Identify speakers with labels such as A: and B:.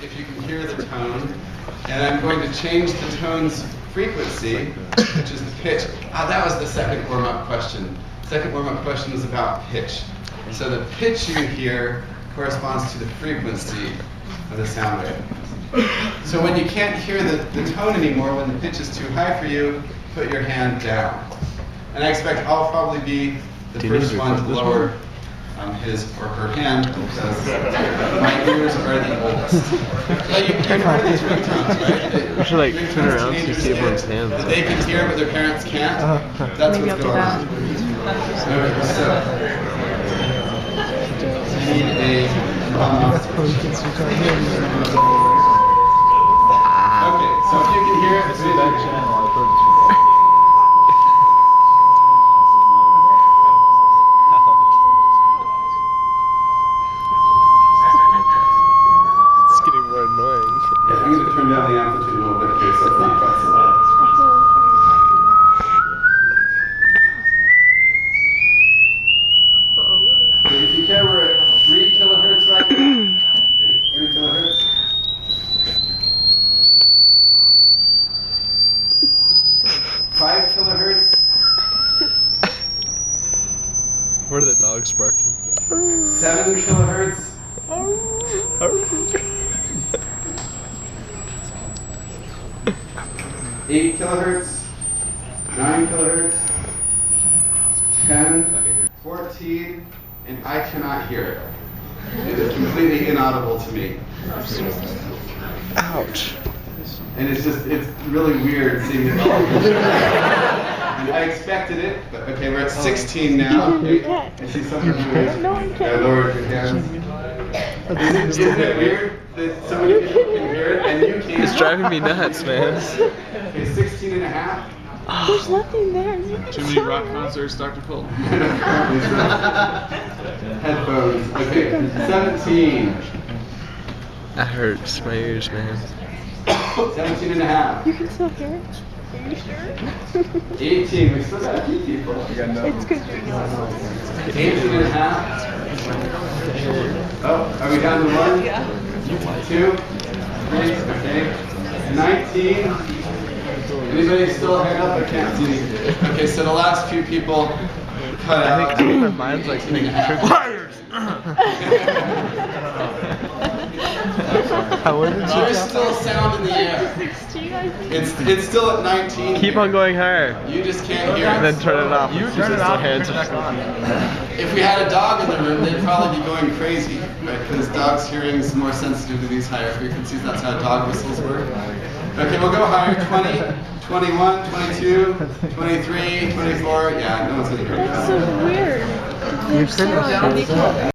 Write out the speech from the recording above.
A: if you can hear the tone, and I'm going to change the tone's frequency, which is the pitch. That was the second warm-up question. Second warm-up question was about pitch. So the pitch you hear corresponds to the frequency of the sound wave. So when you can't hear the tone anymore, when the pitch is too high for you, put your hand down. And I expect I'll probably be the first one to lower his or her hand because my ears are the oldest. You've heard these ringtones, right?
B: You should like turn around so you see everyone's hands.
A: That they can hear but their parents can't. That's what's going on. Okay, so I need a okay, so if you can hear it,
B: annoying.
A: Yeah, I'm going to turn down the amplitude a little bit here so it's not quite so loud. Okay, if you care, we're at 3 kilohertz right now. Okay, 3 kilohertz. Five kilohertz.
B: What are the dogs barking?
A: 7 kilohertz. 8 kilohertz, 9 kilohertz, 10, 14, and I cannot hear it. It is completely inaudible to me.
B: Ouch.
A: And it's really weird seeing it all. And I expected it, but okay, we're at 16 now. I see something weird. I lowered your hands. Isn't it weird that so many people can hear it and you can't?
B: It's driving me nuts, man.
A: Okay, 16 and a half.
C: There's nothing there.
D: Too many rock concerts, Dr. Cole.
A: Headphones. Okay, 17.
B: That hurts my ears, man.
A: 17 and a half.
C: You can still hear it. Are you sure?
A: 18. We still got a few people.
C: It's because you're young.
A: 18 and a half. Oh, are we down to 1?
C: Yeah.
A: 2? 3? Okay. 19. Anybody still hand up? I can't see. Okay, so the last few people cut out.
B: I think my mind's like playing
D: Liars!
A: There's still sound in the air.
C: 16, I think.
A: It's still at 19.
B: Keep on going higher.
A: You just can't hear
B: And
A: it.
B: then turn it off.
D: You turn it off.
B: Hands.
A: If we had a dog in the room, they'd probably be going crazy, right? Because dogs' hearing is more sensitive to these higher frequencies. That's how dog whistles work. Okay, we'll go higher. 20, 21, 22, 23, 24. Yeah, no one's going to hear
C: That's so weird.
B: You've said